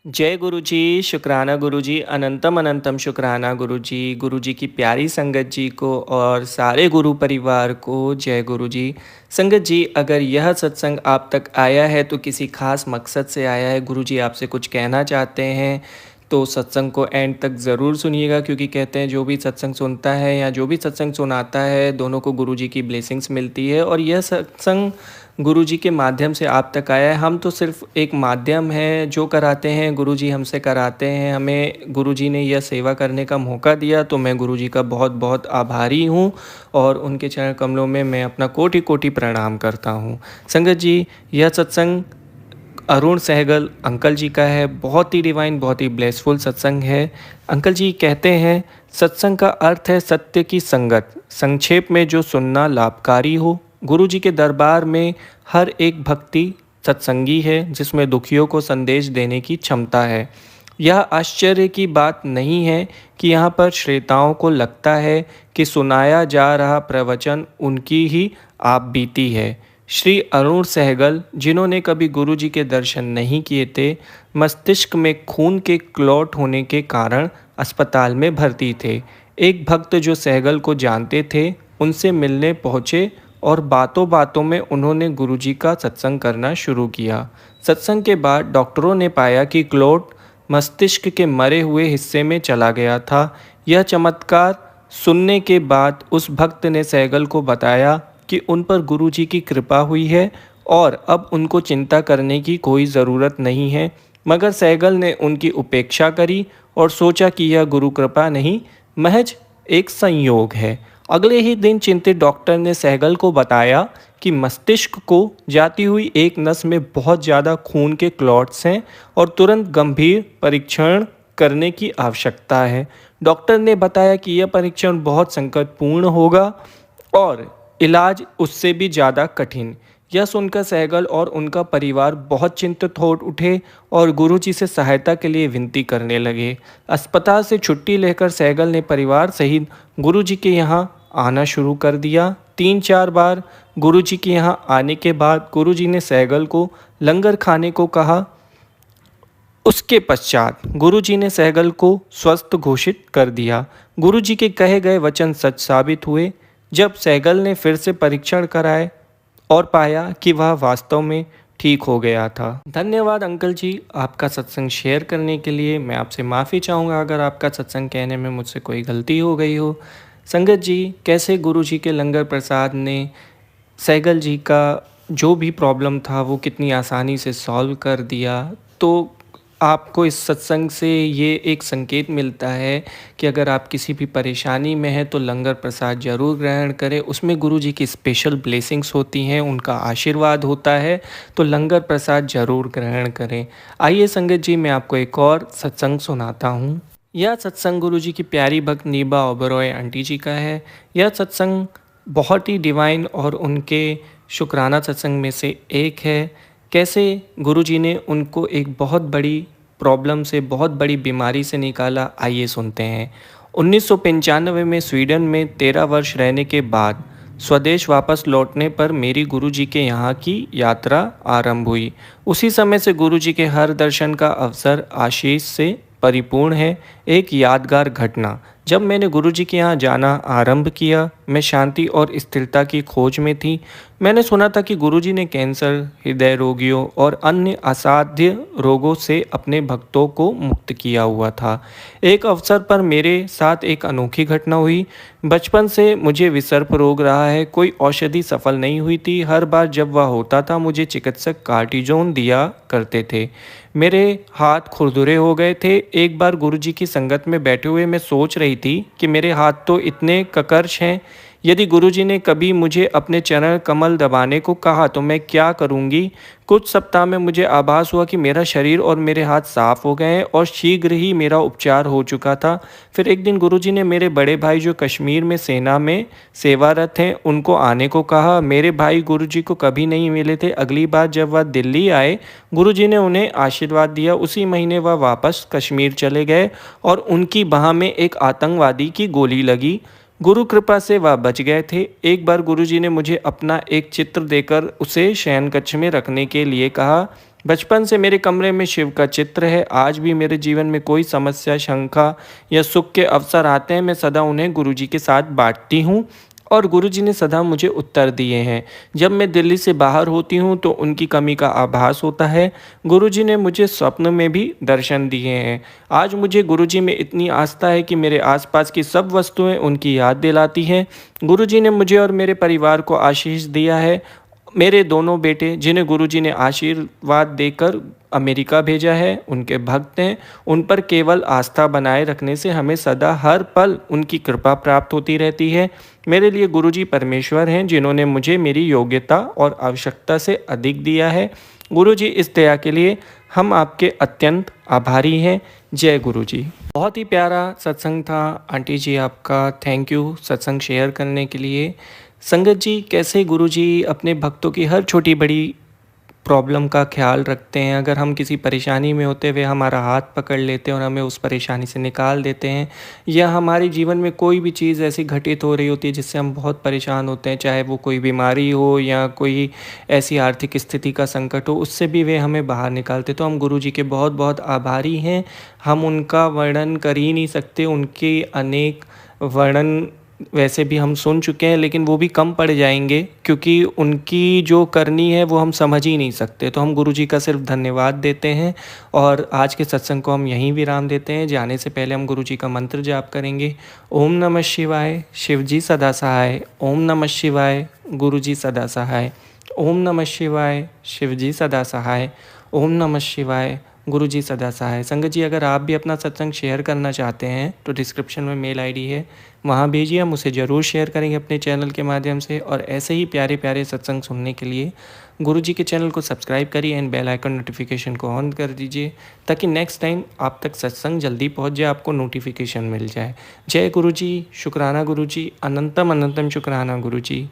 जय गुरु जी, शुक्राना गुरु जी, अनंतम अनंतम शुक्राना गुरु जी की प्यारी संगत जी को और सारे गुरु परिवार को जय गुरु जी। संगत जी, अगर यह सत्संग आप तक आया है तो किसी खास मकसद से आया है। गुरु जी आपसे कुछ कहना चाहते हैं तो सत्संग को एंड तक ज़रूर सुनिएगा, क्योंकि कहते हैं जो भी सत्संग सुनता है या जो भी सत्संग सुनाता है दोनों को गुरु जी की ब्लेसिंग्स मिलती है। और यह सत्संग गुरु जी के माध्यम से आप तक आया है। हम तो सिर्फ एक माध्यम है, जो कराते हैं गुरु जी हमसे कराते हैं। हमें गुरु जी ने यह सेवा करने का मौका दिया तो मैं गुरु जी का बहुत बहुत आभारी हूँ और उनके चरण कमलों में मैं अपना कोटि कोटि प्रणाम करता हूँ। संगत जी, यह सत्संग अरुण सहगल अंकल जी का है। बहुत ही डिवाइन, बहुत ही ब्लेसफुल सत्संग है। अंकल जी कहते हैं, सत्संग का अर्थ है सत्य की संगत, संक्षेप में जो सुनना लाभकारी हो। गुरु जी के दरबार में हर एक भक्ति सत्संगी है, जिसमें दुखियों को संदेश देने की क्षमता है। यह आश्चर्य की बात नहीं है कि यहाँ पर श्रोताओं को लगता है कि सुनाया जा रहा प्रवचन उनकी ही आप बीती है। श्री अरुण सहगल, जिन्होंने कभी गुरु जी के दर्शन नहीं किए थे, मस्तिष्क में खून के क्लॉट होने के कारण अस्पताल में भर्ती थे। एक भक्त जो सहगल को जानते थे उनसे मिलने पहुँचे और बातों बातों में उन्होंने गुरु जी का सत्संग करना शुरू किया। सत्संग के बाद डॉक्टरों ने पाया कि क्लॉट मस्तिष्क के मरे हुए हिस्से में चला गया था। यह चमत्कार सुनने के बाद उस भक्त ने सहगल को बताया कि उन पर गुरु जी की कृपा हुई है और अब उनको चिंता करने की कोई ज़रूरत नहीं है। मगर सहगल ने उनकी उपेक्षा करी और सोचा कि यह गुरु कृपा नहीं, महज एक संयोग है। अगले ही दिन चिंतित डॉक्टर ने सहगल को बताया कि मस्तिष्क को जाती हुई एक नस में बहुत ज़्यादा खून के क्लॉट्स हैं और तुरंत गंभीर परीक्षण करने की आवश्यकता है। डॉक्टर ने बताया कि यह परीक्षण बहुत संकटपूर्ण होगा और इलाज उससे भी ज़्यादा कठिन। यह सुनकर सहगल और उनका परिवार बहुत चिंतित हो उठे और गुरुजी से सहायता के लिए विनती करने लगे। अस्पताल से छुट्टी लेकर सहगल ने परिवार सहित गुरुजी के यहाँ आना शुरू कर दिया। 3-4 बार गुरुजी के यहाँ आने के बाद गुरुजी ने सहगल को लंगर खाने को कहा। उसके पश्चात गुरुजी ने सहगल को स्वस्थ घोषित कर दिया। गुरुजी के कहे गए वचन सच साबित हुए जब सहगल ने फिर से परीक्षण कराए और पाया कि वह वास्तव में ठीक हो गया था। धन्यवाद अंकल जी, आपका सत्संग शेयर करने के लिए। मैं आपसे माफ़ी चाहूँगा अगर आपका सत्संग कहने में मुझसे कोई गलती हो गई हो। संगत जी, कैसे गुरु जी के लंगर प्रसाद ने सहगल जी का जो भी प्रॉब्लम था वो कितनी आसानी से सॉल्व कर दिया। तो आपको इस सत्संग से ये एक संकेत मिलता है कि अगर आप किसी भी परेशानी में हैं तो लंगर प्रसाद ज़रूर ग्रहण करें। उसमें गुरु जी की स्पेशल ब्लेसिंग्स होती हैं, उनका आशीर्वाद होता है, तो लंगर प्रसाद ज़रूर ग्रहण करें। आइए संगत जी, मैं आपको एक और सत्संग सुनाता हूँ। यह सत्संग गुरु जी की प्यारी भक्त नीबा ओबरॉय आंटी जी का है। यह सत्संग बहुत ही डिवाइन और उनके शुक्राना सत्संग में से एक है। कैसे गुरुजी ने उनको एक बहुत बड़ी प्रॉब्लम से, बहुत बड़ी बीमारी से निकाला, आइए सुनते हैं। 1995 में स्वीडन में 13 वर्ष रहने के बाद स्वदेश वापस लौटने पर मेरी गुरुजी के यहाँ की यात्रा आरंभ हुई। उसी समय से गुरुजी के हर दर्शन का अवसर आशीष से परिपूर्ण है। एक यादगार घटना, जब मैंने गुरुजी के यहाँ जाना आरंभ किया, मैं शांति और स्थिरता की खोज में थी। मैंने सुना था कि गुरुजी ने कैंसर, हृदय रोगियों और अन्य असाध्य रोगों से अपने भक्तों को मुक्त किया हुआ था। एक अवसर पर मेरे साथ एक अनोखी घटना हुई। बचपन से मुझे विसर्प रोग रहा है, कोई औषधि सफल नहीं हुई थी। हर बार जब वह होता था मुझे चिकित्सक कार्टिजोन दिया करते थे। मेरे हाथ खुरदुरे हो गए थे। एक बार गुरुजी की संगत में बैठे हुए मैं सोच रही थी कि मेरे हाथ तो इतने ककर्ष हैं, यदि गुरुजी ने कभी मुझे अपने चरण कमल दबाने को कहा तो मैं क्या करूंगी। कुछ सप्ताह में मुझे आभास हुआ कि मेरा शरीर और मेरे हाथ साफ हो गए हैं और शीघ्र ही मेरा उपचार हो चुका था। फिर एक दिन गुरुजी ने मेरे बड़े भाई जो कश्मीर में सेना में सेवारत हैं उनको आने को कहा। मेरे भाई गुरुजी को कभी नहीं मिले थे। अगली बार जब वह दिल्ली आए, गुरुजी ने उन्हें आशीर्वाद दिया। उसी महीने वह वापस कश्मीर चले गए और उनकी बाह में एक आतंकवादी की गोली लगी। गुरु कृपा से वह बच गए थे। एक बार गुरुजी ने मुझे अपना एक चित्र देकर उसे शयन कक्ष में रखने के लिए कहा। बचपन से मेरे कमरे में शिव का चित्र है। आज भी मेरे जीवन में कोई समस्या, शंका या सुख के अवसर आते हैं, मैं सदा उन्हें गुरुजी के साथ बाँटती हूँ और गुरुजी ने सदा मुझे उत्तर दिए हैं। जब मैं दिल्ली से बाहर होती हूँ तो उनकी कमी का आभास होता है। गुरुजी ने मुझे स्वप्न में भी दर्शन दिए हैं। आज मुझे गुरुजी में इतनी आस्था है कि मेरे आसपास की सब वस्तुएं उनकी याद दिलाती हैं। गुरुजी ने मुझे और मेरे परिवार को आशीष दिया है। मेरे दोनों बेटे, जिन्हें गुरुजी ने आशीर्वाद देकर अमेरिका भेजा है, उनके भक्त हैं। उन पर केवल आस्था बनाए रखने से हमें सदा हर पल उनकी कृपा प्राप्त होती रहती है। मेरे लिए गुरुजी परमेश्वर हैं, जिन्होंने मुझे मेरी योग्यता और आवश्यकता से अधिक दिया है। गुरुजी, इस दया के लिए हम आपके अत्यंत आभारी हैं। जय गुरुजी। बहुत ही प्यारा सत्संग था आंटी जी, आपका थैंक यू सत्संग शेयर करने के लिए। संगत जी, कैसे गुरुजी अपने भक्तों की हर छोटी बड़ी प्रॉब्लम का ख्याल रखते हैं। अगर हम किसी परेशानी में होते हुए हमारा हाथ पकड़ लेते हैं और हमें उस परेशानी से निकाल देते हैं, या हमारे जीवन में कोई भी चीज़ ऐसी घटित हो रही होती है जिससे हम बहुत परेशान होते हैं, चाहे वो कोई बीमारी हो या कोई ऐसी आर्थिक स्थिति का संकट हो, उससे भी वे हमें बाहर निकालते। तो हम गुरुजी के बहुत बहुत आभारी हैं। हम उनका वर्णन कर ही नहीं सकते। उनके अनेक वर्णन वैसे भी हम सुन चुके हैं, लेकिन वो भी कम पड़ जाएंगे, क्योंकि उनकी जो करनी है वो हम समझ ही नहीं सकते। तो हम गुरुजी का सिर्फ धन्यवाद देते हैं और आज के सत्संग को हम यहीं विराम देते हैं। जाने से पहले हम गुरुजी का मंत्र जाप करेंगे। ओम नमः शिवाय, शिवजी सदा सहाय। ओम नमः शिवाय, गुरुजी सदा सहाय। ओम नमः शिवाय, शिवजी सदा सहाय। ओम नमः शिवाय, गुरुजी सदा सहाय। संगत जी, अगर आप भी अपना सत्संग शेयर करना चाहते हैं तो डिस्क्रिप्शन में मेल आईडी है, वहाँ भेजिए। हम उसे ज़रूर शेयर करेंगे अपने चैनल के माध्यम से। और ऐसे ही प्यारे प्यारे सत्संग सुनने के लिए गुरुजी के चैनल को सब्सक्राइब करिए एंड बेल आइकन नोटिफिकेशन को ऑन कर दीजिए, ताकि नेक्स्ट टाइम आप तक सत्संग जल्दी पहुँच जाए, आपको नोटिफिकेशन मिल जाए। जय गुरुजी, शुक्राना गुरुजी, अनंतम अनंतम शुक्राना गुरुजी।